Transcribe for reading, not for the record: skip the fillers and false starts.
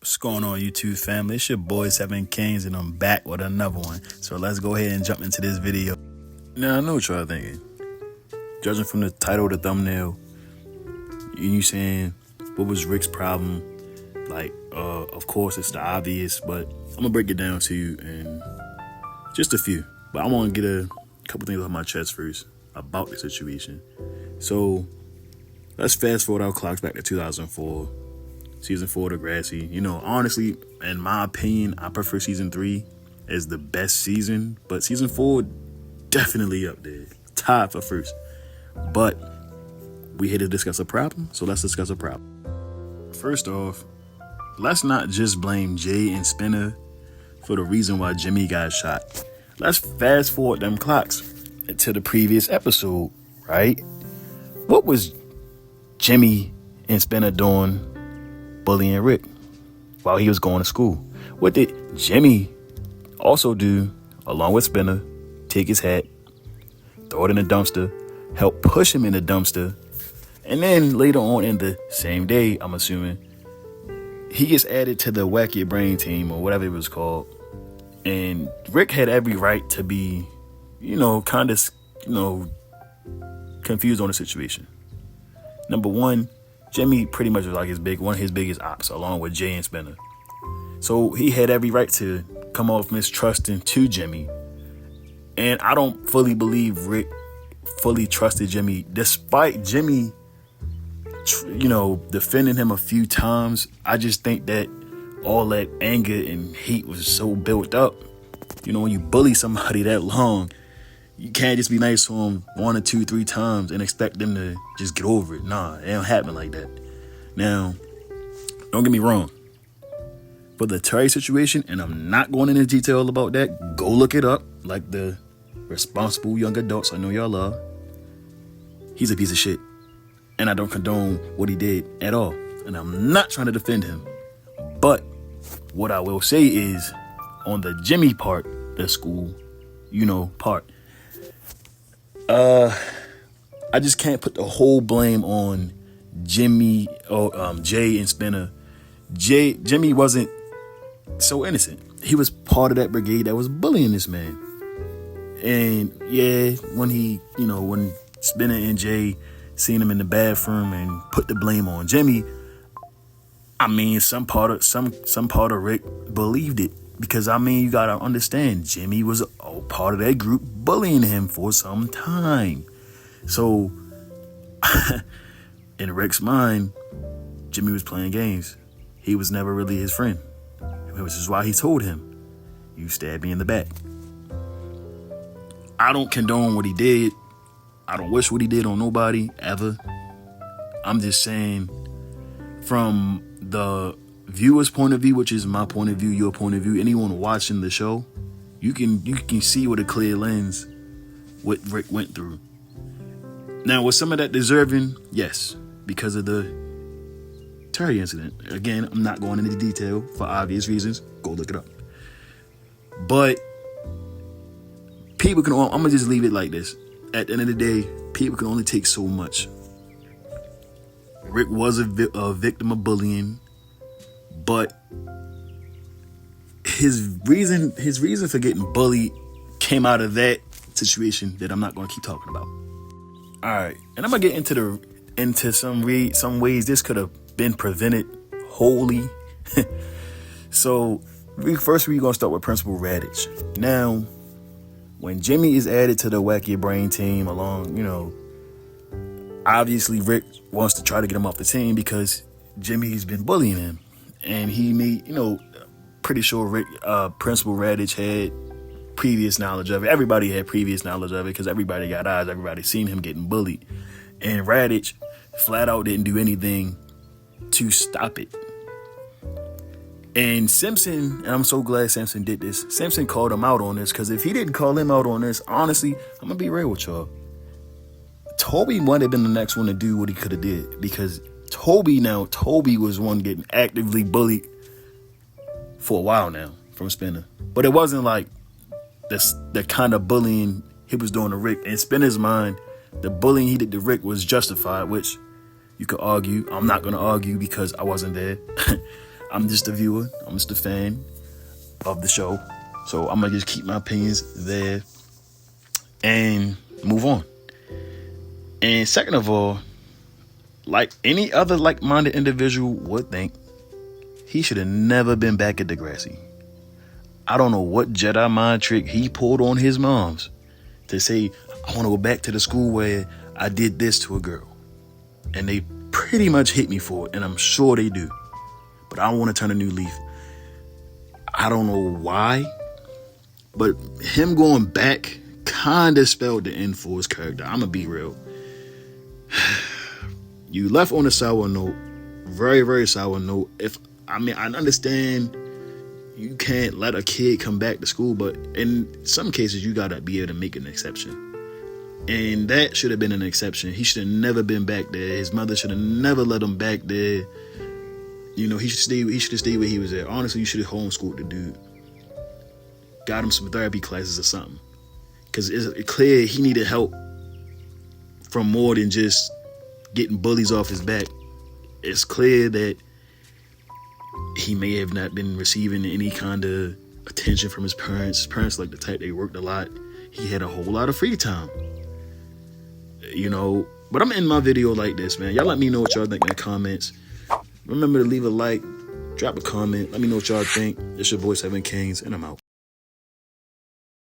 What's going on, YouTube family? It's your boy Seven Kings, and I'm back with another one. So let's go ahead and jump into this video. Now, I know what y'all thinking. Judging from the title of the thumbnail, you saying, what was Rick's problem? Like, of course, it's the obvious, but I'm going to break it down to you in just a few. But I want to get a couple things off my chest first about the situation. So let's fast forward our clocks back to 2004. Season 4 of Degrassi. You know, honestly, in my opinion, I prefer season 3 as the best season, but season 4 definitely up there, tied for first. But we here to discuss a problem, so let's discuss a problem. First off, let's not just blame Jay and Spinner for the reason why Jimmy got shot. Let's fast forward them clocks to the previous episode, right? What was Jimmy and Spinner doing bullying Rick while he was going to school? What did Jimmy also do along with Spinner? Take his hat, throw it in the dumpster, help push him in the dumpster, and then later on in the same day, I'm assuming, he gets added to the Whack Your Brain team or whatever it was called. And Rick had every right to be, kind of, confused on the situation. Number one, Jimmy pretty much was like one of his biggest ops, along with Jay and Spinner. So he had every right to come off mistrusting to Jimmy. And I don't fully believe Rick fully trusted Jimmy, despite Jimmy, defending him a few times. I just think that all that anger and hate was so built up. When you bully somebody that long, you can't just be nice to them 1 or 2, 3 times and expect them to just get over it. Nah, it don't happen like that. Now, don't get me wrong. For the Terry situation, and I'm not going into detail about that, go look it up like the responsible young adults I know y'all are. He's a piece of shit. And I don't condone what he did at all. And I'm not trying to defend him. But what I will say is, on the Jimmy part, the school, part, I just can't put the whole blame on Jimmy or Jay and Spinner. Jimmy wasn't so innocent. He was part of that brigade that was bullying this man. And yeah, when Spinner and Jay seen him in the bathroom and put the blame on Jimmy, I mean, some part of Rick believed it. Because, you got to understand, Jimmy was a part of that group bullying him for some time. So, in Rick's mind, Jimmy was playing games. He was never really his friend. Which is why he told him, you stabbed me in the back. I don't condone what he did. I don't wish what he did on nobody, ever. I'm just saying, from the viewer's point of view, which is my point of view, your point of view, anyone watching the show, you can see with a clear lens what Rick went through. Now, was some of that deserving? Yes, because of the Terry incident. Again, I'm not going into detail for obvious reasons. Go look it up. But people can. I'm gonna just leave it like this. At the end of the day, people can only take so much. Rick was a victim of bullying. But his reason for getting bullied came out of that situation that I'm not going to keep talking about. All right, and I'm gonna get into some ways this could have been prevented wholly. So we're gonna start with Principal Raditch. Now, when Jimmy is added to the Whack Your Brain team, obviously Rick wants to try to get him off the team because Jimmy's been bullying him. And he made, pretty sure Principal Raditch had previous knowledge of it. Everybody had previous knowledge of it because everybody got eyes. Everybody seen him getting bullied. And Raditch flat out didn't do anything to stop it. And Simpson, and I'm so glad Simpson did this, Simpson called him out on this, because if he didn't call him out on this, honestly, I'm going to be real with y'all. Toby might have been the next one to do what he could have did, because Toby was one getting actively bullied for a while now from Spinner. But it wasn't like the kind of bullying he was doing to Rick. In Spinner's mind, the bullying he did to Rick was justified, which you could argue. I'm not going to argue because I wasn't there. I'm just a viewer. I'm just a fan of the show. So I'm going to just keep my opinions there and move on. And second of all, like any other like-minded individual would think, he should have never been back at Degrassi. I don't know what Jedi mind trick he pulled on his moms to say, I want to go back to the school where I did this to a girl. And they pretty much hit me for it, and I'm sure they do. But I want to turn a new leaf. I don't know why, but him going back kind of spelled the end for his character. I'm going to be real. You left on a sour note, very, very sour note. I understand you can't let a kid come back to school, but in some cases, you got to be able to make an exception. And that should have been an exception. He should have never been back there. His mother should have never let him back there. You know, he should have stayed where he was at. Honestly, you should have homeschooled the dude. Got him some therapy classes or something. Because it's clear he needed help from more than just getting bullies off his back. It's clear that he may have not been receiving any kind of attention from his parents. His parents like the type, they worked a lot. He had a whole lot of free time. You know, but I'm ending my video like this, man. Y'all let me know what y'all think in the comments. Remember to leave a like, drop a comment. Let me know what y'all think. It's your boy 7 Kings, and I'm out.